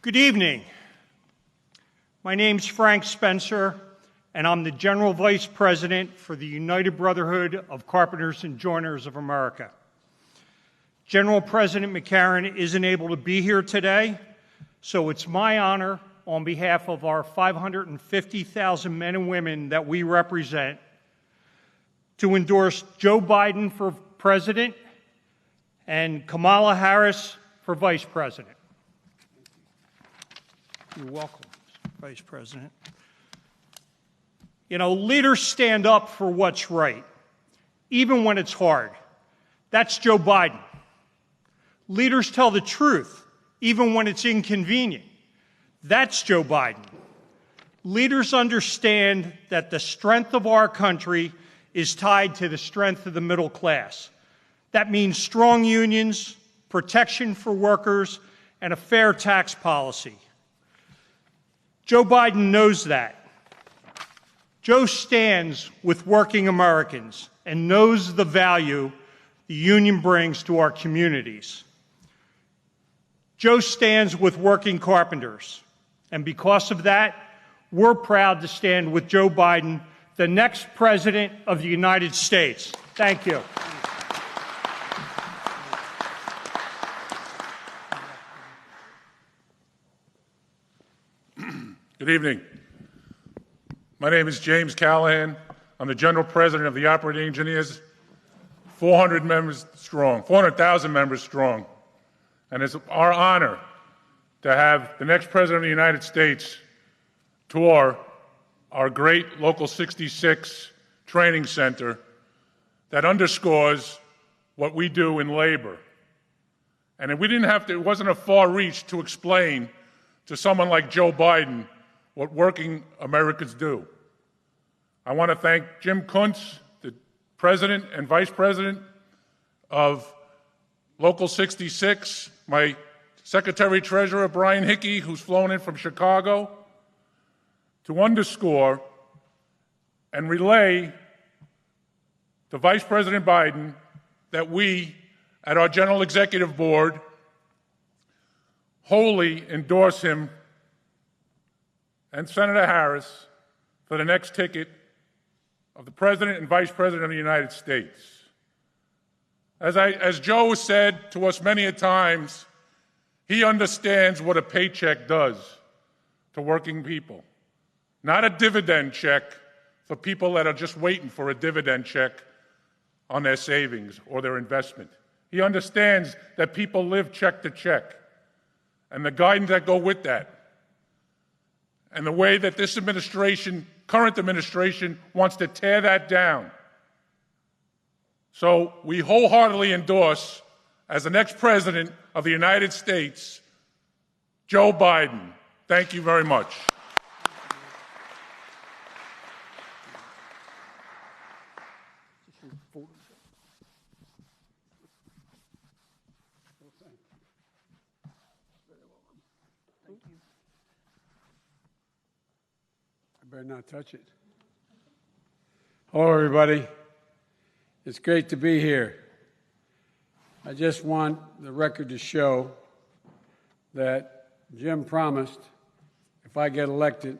Good evening. My name's Frank Spencer, and I'm the General Vice President for the United Brotherhood of Carpenters and Joiners of America. General President McCarran isn't able to be here today, so it's my honor, on behalf of our 550,000 men and women that we represent, to endorse Joe Biden for President and Kamala Harris for Vice President. You're welcome, Vice President. You know, leaders stand up for what's right, even when it's hard. That's Joe Biden. Leaders tell the truth, even when it's inconvenient. That's Joe Biden. Leaders understand that the strength of our country is tied to the strength of the middle class. That means strong unions, protection for workers, and a fair tax policy. Joe Biden knows that. Joe stands with working Americans and knows the value the union brings to our communities. Joe stands with working carpenters, and because of that, we're proud to stand with Joe Biden, the next President of the United States. Thank you. Good evening. My name is James Callahan. I'm the General President of the Operating Engineers, 400,000 members strong. And it's our honor to have the next President of the United States tour our great Local 66 training center that underscores what we do in labor. And if we didn't have to, it wasn't a far reach to explain to someone like Joe Biden what working Americans do. I want to thank Jim Kuntz, the President and Vice President of Local 66, my Secretary-Treasurer, Brian Hickey, who's flown in from Chicago, to underscore and relay to Vice President Biden that we, at our General Executive Board, wholly endorse him and Senator Harris for the next ticket of the President and Vice President of the United States. As Joe said to us many a times, he understands what a paycheck does to working people. Not a dividend check for people that are just waiting for a dividend check on their savings or their investment. He understands that people live check to check, and the guidance that go with that, and the way that this administration, current administration, wants to tear that down. So we wholeheartedly endorse, as the next President of the United States, Joe Biden. Thank you very much. Better not touch it. Hello, everybody. It's great to be here. I just want the record to show that Jim promised if I get elected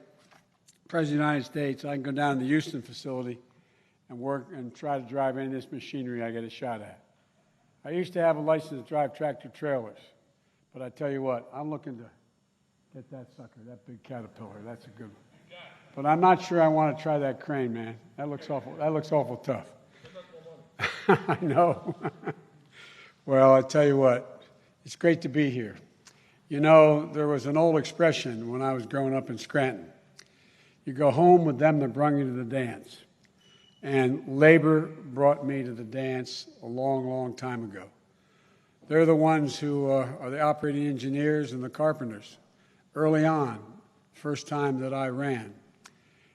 President of the United States, I can go down to the Houston facility and work and try to drive any of this machinery I get a shot at. I used to have a license to drive tractor trailers, but I tell you what, I'm looking to get that sucker, that big Caterpillar. That's a good one. But I'm not sure I want to try that crane, man. That looks awful tough. I know. Well, I tell you what, it's great to be here. You know, there was an old expression when I was growing up in Scranton. You go home with them that brung you to the dance. And labor brought me to the dance a long, long time ago. They're the ones who are the operating engineers and the carpenters. Early on, first time that I ran.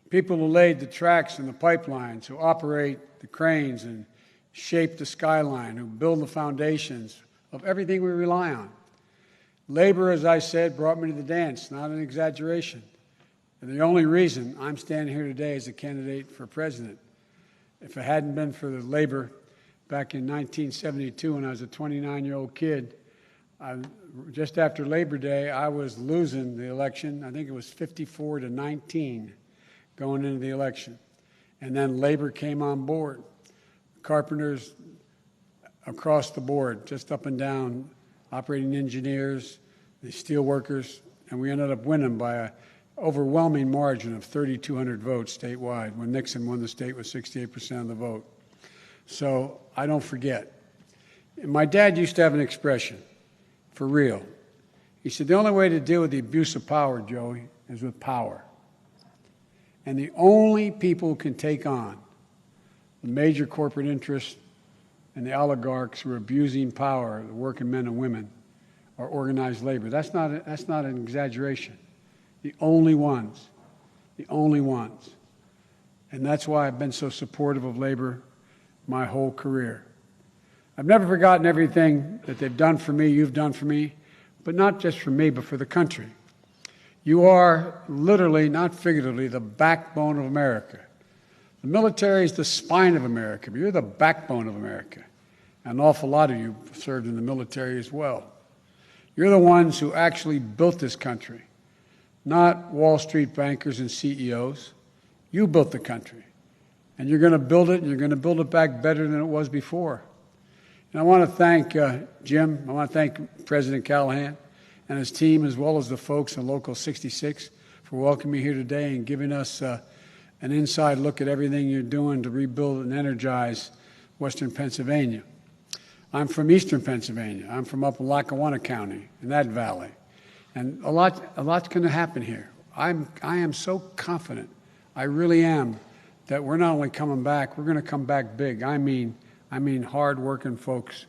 People who laid the tracks and the pipelines, who operate the cranes and shape the skyline, who build the foundations of everything we rely on. Labor, as I said, brought me to the dance, not an exaggeration. And the only reason I'm standing here today as a candidate for president, if it hadn't been for the labor back in 1972 when I was a 29-year-old kid, just after Labor Day, I was losing the election. I think it was 54-19 going into the election. And then Labor came on board. Carpenters across the board, just up and down, operating engineers, the steel workers, and we ended up winning by an overwhelming margin of 3,200 votes statewide when Nixon won the state with 68% of the vote. So I don't forget. And my dad used to have an expression, for real. He said, the only way to deal with the abuse of power, Joey, is with power. And the only people who can take on the major corporate interests and the oligarchs who are abusing power, the working men and women, are organized labor. That's not an exaggeration. The only ones. And that's why I've been so supportive of labor my whole career. I've never forgotten everything that they've done for me, you've done for me, but not just for me, but for the country. You are literally, not figuratively, the backbone of America. The military is the spine of America, but you're the backbone of America. And an awful lot of you served in the military as well. You're the ones who actually built this country, not Wall Street bankers and CEOs. You built the country. And you're going to build it, and you're going to build it back better than it was before. And I want to thank Jim. I want to thank President Callahan and his team, as well as the folks in Local 66, for welcoming me here today and giving us an inside look at everything you're doing to rebuild and energize Western Pennsylvania. I'm from Eastern Pennsylvania. I'm from up in Lackawanna County, in that valley. And a lot's going to happen here. I am so confident, I really am, that we're not only coming back, we're going to come back big. I mean hard-working folks.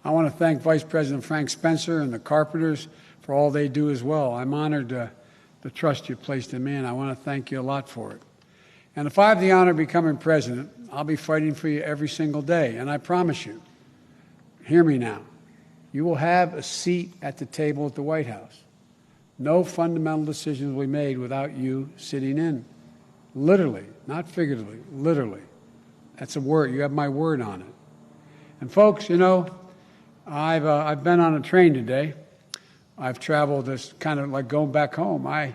I want to thank Vice President Frank Spencer and the Carpenters for all they do as well. I'm honored the trust you placed in me, and I want to thank you a lot for it. And if I have the honor of becoming president, I'll be fighting for you every single day. And I promise you, hear me now, you will have a seat at the table at the White House. No fundamental decisions will be made without you sitting in. Literally, not figuratively, literally. That's a word. You have my word on it. And folks, you know, I've been on a train today. I've traveled this kind of like going back home. I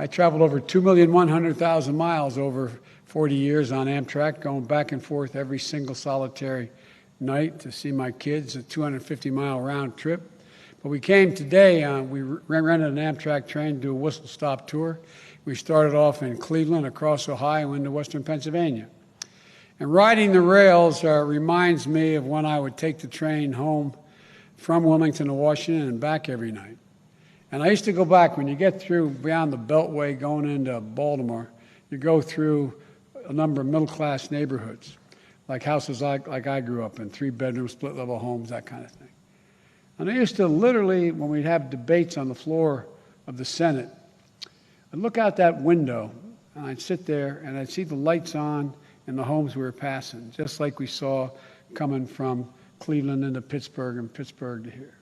traveled over 2,100,000 miles over 40 years on Amtrak, going back and forth every single solitary night to see my kids, a 250-mile round trip. But we came today, we rented an Amtrak train to do a whistle-stop tour. We started off in Cleveland, across Ohio, into Western Pennsylvania. And riding the rails reminds me of when I would take the train home from Wilmington to Washington and back every night. And I used to go back, when you get through beyond the Beltway going into Baltimore, you go through a number of middle-class neighborhoods, like houses like I grew up in, 3-bedroom, split-level homes, that kind of thing. And I used to literally, when we'd have debates on the floor of the Senate, I'd look out that window, and I'd sit there, and I'd see the lights on in the homes we were passing, just like we saw coming from Cleveland into Pittsburgh and Pittsburgh to here.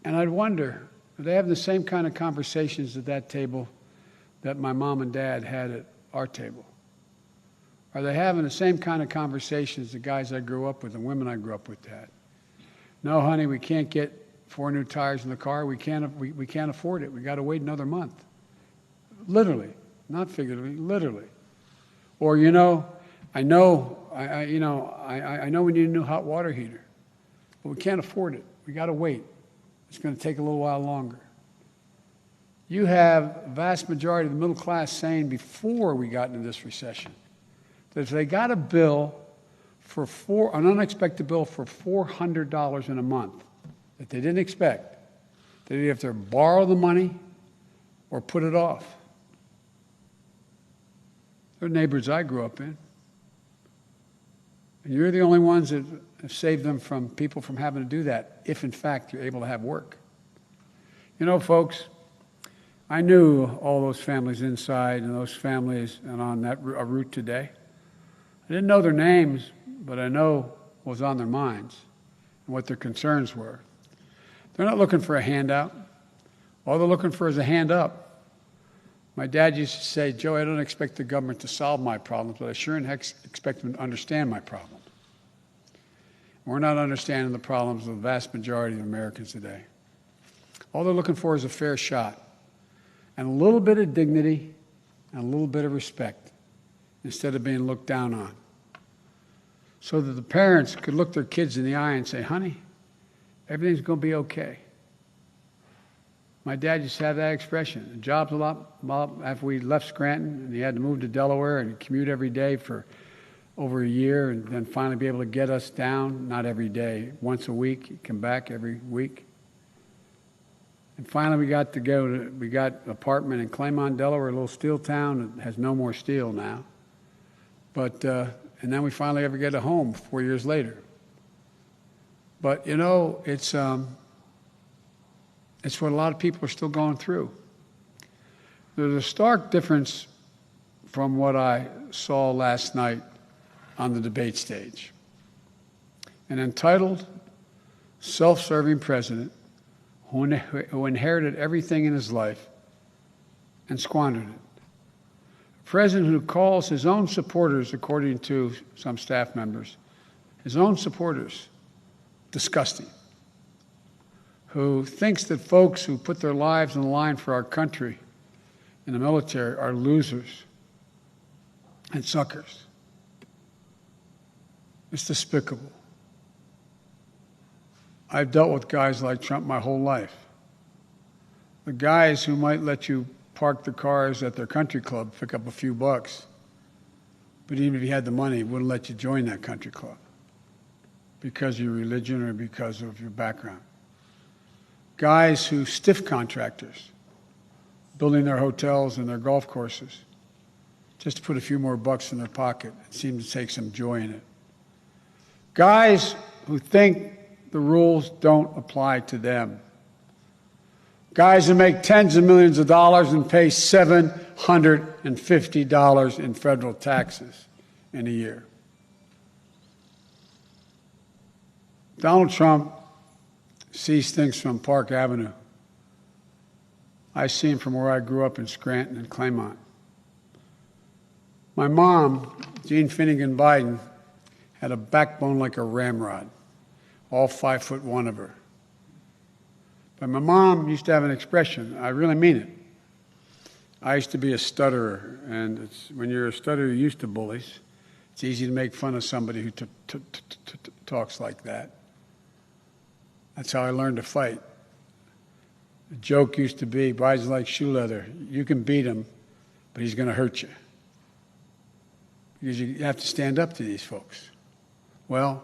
And I'd wonder, are they having the same kind of conversations at that table that my mom and dad had at our table? Are they having the same kind of conversations the guys I grew up with and women I grew up with had? No, honey, we can't get 4 new tires in the car. We can't afford it. We got to wait another month. Literally, not figuratively, literally. Or, you know, I know we need a new hot water heater, but we can't afford it. We got to wait. It's going to take a little while longer. You have a vast majority of the middle class saying before we got into this recession that if they got a bill an unexpected bill for $400 in a month that they didn't expect, they'd have to borrow the money or put it off. They're neighbors I grew up in. And you're the only ones that have saved them from people from having to do that, if in fact you're able to have work. You know, folks, I knew all those families inside and those families and on that route today. I didn't know their names, but I know what was on their minds and what their concerns were. They're not looking for a handout. All they're looking for is a hand up. My dad used to say, Joe, I don't expect the government to solve my problems, but I sure in heck expect them to understand my problems. We're not understanding the problems of the vast majority of Americans today. All they're looking for is a fair shot and a little bit of dignity and a little bit of respect instead of being looked down on, so that the parents could look their kids in the eye and say, honey, everything's going to be okay. My dad used to have that expression. The job's a lot after we left Scranton, and he had to move to Delaware and commute every day for over a year, and then finally be able to get us down, not every day, once a week. He'd come back every week. And finally we got an apartment in Claymont, Delaware, a little steel town that has no more steel now. But, and then we finally ever get a home 4 years later. But, you know, it's what a lot of people are still going through. There's a stark difference from what I saw last night on the debate stage. An entitled, self-serving president who inherited everything in his life and squandered it. A president who calls his own supporters, according to some staff members, his own supporters, disgusting. Who thinks that folks who put their lives on the line for our country in the military are losers and suckers. It's despicable. I've dealt with guys like Trump my whole life. The guys who might let you park the cars at their country club, pick up a few bucks, but even if you had the money, wouldn't let you join that country club because of your religion or because of your background. Guys who stiff contractors, building their hotels and their golf courses, just to put a few more bucks in their pocket and seem to take some joy in it. Guys who think the rules don't apply to them. Guys who make tens of millions of dollars and pay $750 in federal taxes in a year. Donald Trump sees things from Park Avenue. I see him from where I grew up in Scranton and Claymont. My mom, Jean Finnegan Biden, had a backbone like a ramrod, all 5'1" of her. But my mom used to have an expression, I really mean it. I used to be a stutterer, and when you're a stutterer, you're used to bullies. It's easy to make fun of somebody who talks like that. That's how I learned to fight. The joke used to be, Biden's like shoe leather. You can beat him, but he's going to hurt you. Because you have to stand up to these folks. Well,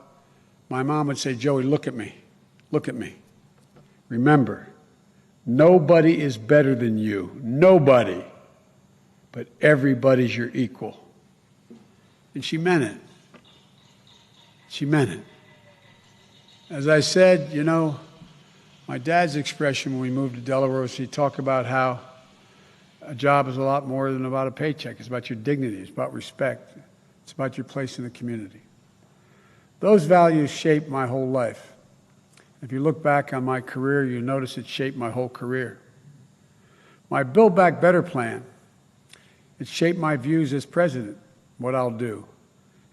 my mom would say, Joey, look at me. Look at me. Remember, nobody is better than you. Nobody. But everybody's your equal. And she meant it. She meant it. As I said, you know, my dad's expression when we moved to Delaware was he'd talk about how a job is a lot more than about a paycheck. It's about your dignity. It's about respect. It's about your place in the community. Those values shaped my whole life. If you look back on my career, you notice it shaped my whole career. My Build Back Better plan, it shaped my views as president, what I'll do.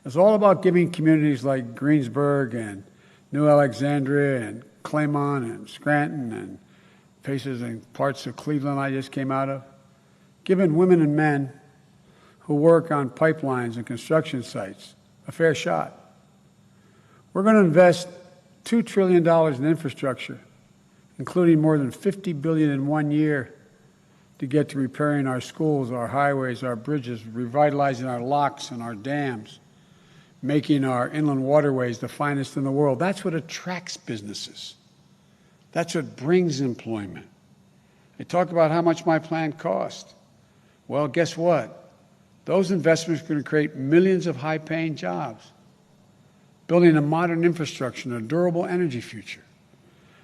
It's all about giving communities like Greensburg and New Alexandria and Claymont and Scranton and places and parts of Cleveland I just came out of, giving women and men who work on pipelines and construction sites a fair shot. We're going to invest $2 trillion in infrastructure, including more than $50 billion in 1 year to get to repairing our schools, our highways, our bridges, revitalizing our locks and our dams, making our inland waterways the finest in the world. That's what attracts businesses. That's what brings employment. They talk about how much my plan cost. Well, guess what? Those investments are going to create millions of high-paying jobs, building a modern infrastructure and a durable energy future.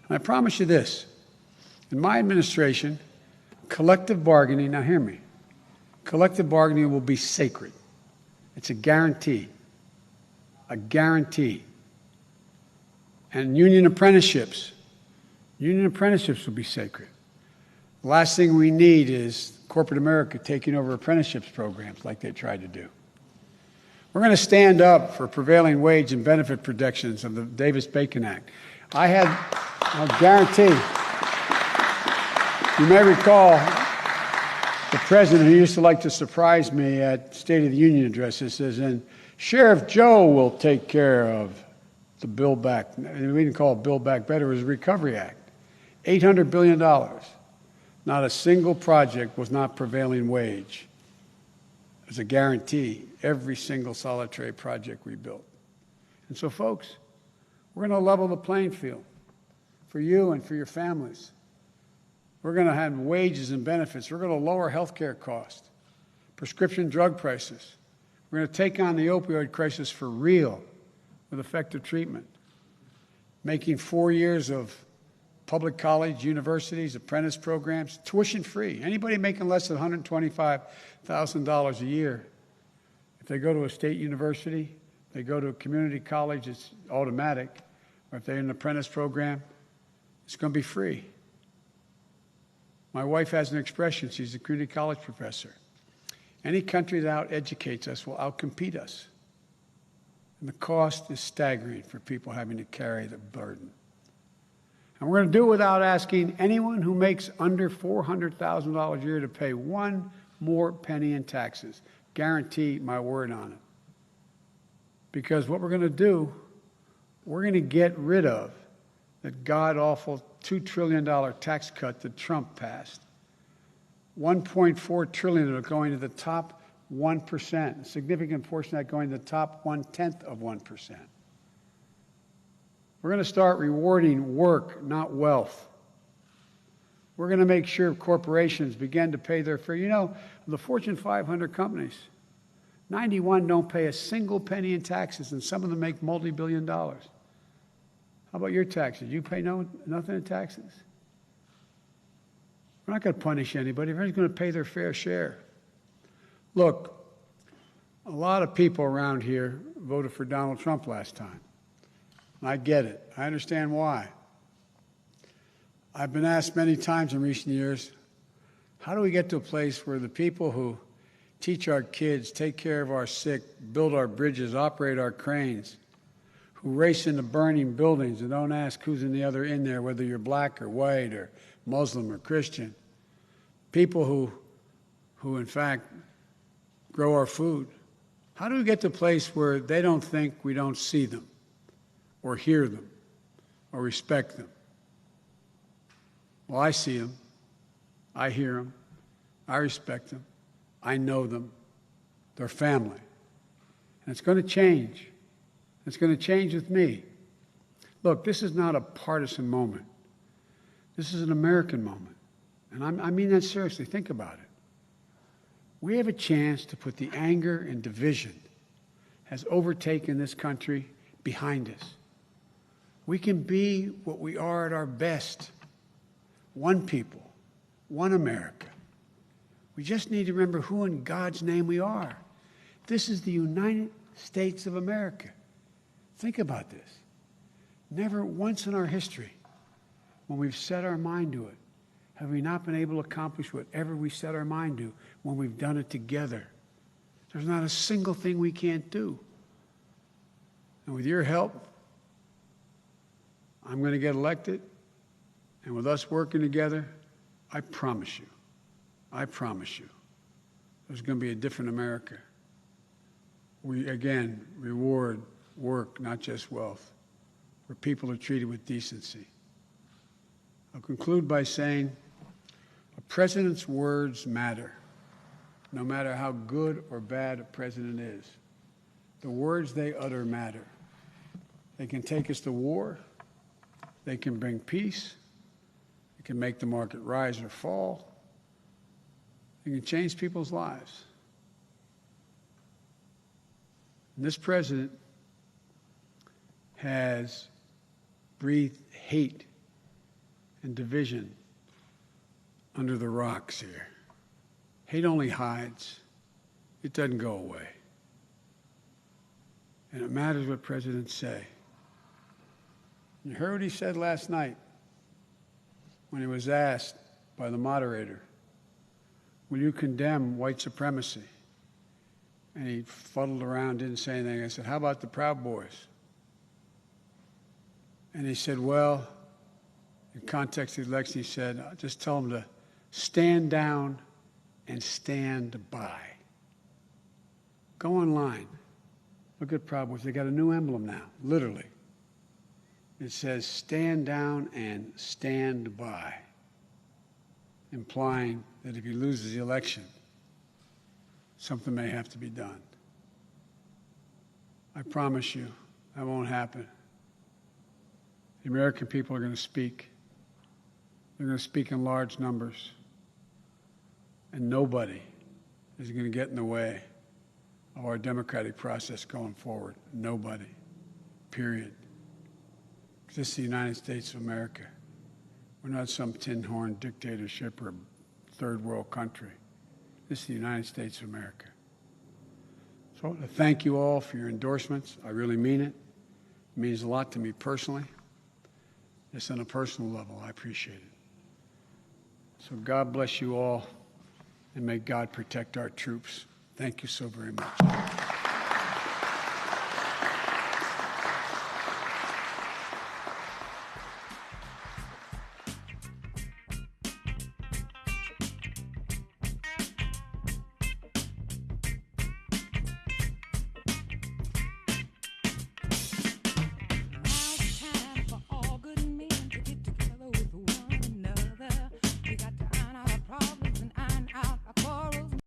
And I promise you this, in my administration, collective bargaining, now hear me, collective bargaining will be sacred. It's a guarantee. A guarantee. And union apprenticeships will be sacred. The last thing we need is corporate America taking over apprenticeships programs like they tried to do. We're going to stand up for prevailing wage and benefit protections of the Davis-Bacon Act. I'll guarantee, you may recall the president who used to like to surprise me at State of the Union addresses says, and Sheriff Joe will take care of the Build Back. We didn't call it Build Back Better, it was a Recovery Act. $800 billion. Not a single project was not prevailing wage. As a guarantee, every single solitary project we built. And so, folks, we're going to level the playing field for you and for your families. We're going to have wages and benefits. We're going to lower health care costs, prescription drug prices. We're going to take on the opioid crisis for real with effective treatment, making 4 years of public college, universities, apprentice programs, tuition free. Anybody making less than $125,000 a year, if they go to a state university, they go to a community college, it's automatic. Or if they're in an apprentice program, it's going to be free. My wife has an expression. She's a community college professor. Any country that out-educates us will out-compete us. And the cost is staggering for people having to carry the burden. And we're going to do it without asking anyone who makes under $400,000 a year to pay one more penny in taxes. Guarantee my word on it. Because what we're going to do, we're going to get rid of that god-awful $2 trillion tax cut that Trump passed. $1.4 trillion of it going to the top 1%. A significant portion of that going to the top 1/10 of 1%. We're going to start rewarding work, not wealth. We're going to make sure corporations begin to pay their fair. You know, the Fortune 500 companies, 91 don't pay a single penny in taxes, and some of them make multi-billion dollars. How about your taxes? You pay nothing in taxes? We're not going to punish anybody. Everybody's going to pay their fair share. Look, a lot of people around here voted for Donald Trump last time. I get it. I understand why. I've been asked many times in recent years, how do we get to a place where the people who teach our kids, take care of our sick, build our bridges, operate our cranes, who race into burning buildings and don't ask who's in the other in there, whether you're black or white or Muslim or Christian, people who in fact grow our food, how do we get to a place where they don't think we don't see them, or hear them, or respect them? Well, I see them. I hear them. I respect them. I know them. They're family. And it's going to change. It's going to change with me. Look, this is not a partisan moment. This is an American moment. And I mean that seriously. Think about it. We have a chance to put the anger and division has overtaken this country behind us. We can be what we are at our best. One people, one America. We just need to remember who in God's name we are. This is the United States of America. Think about this. Never once in our history, when we've set our mind to it, have we not been able to accomplish whatever we set our mind to when we've done it together. There's not a single thing we can't do. And with your help, I'm going to get elected. And with us working together, I promise you, there's going to be a different America. We, again, reward work, not just wealth, where people are treated with decency. I'll conclude by saying a president's words matter, no matter how good or bad a president is. The words they utter matter. They can take us to war. They can bring peace. They can make the market rise or fall. They can change people's lives. And this president has breathed hate and division under the rocks here. Hate only hides. It doesn't go away. And it matters what presidents say. You heard what he said last night when he was asked by the moderator, will you condemn white supremacy? And he fuddled around, didn't say anything. I said, how about the Proud Boys? And he said, well, in context of the election, he said, just tell them to stand down and stand by. Go online. Look at Proud Boys. They got a new emblem now, literally. It says, stand down and stand by, implying that if he loses the election, something may have to be done. I promise you, that won't happen. The American people are going to speak. They're going to speak in large numbers. And nobody is going to get in the way of our democratic process going forward. Nobody. Period. This is the United States of America. We're not some tin-horn dictatorship or third world country. This is the United States of America. So I want to thank you all for your endorsements. I really mean it. It means a lot to me personally. Just on a personal level, I appreciate it. So God bless you all, and may God protect our troops. Thank you so very much.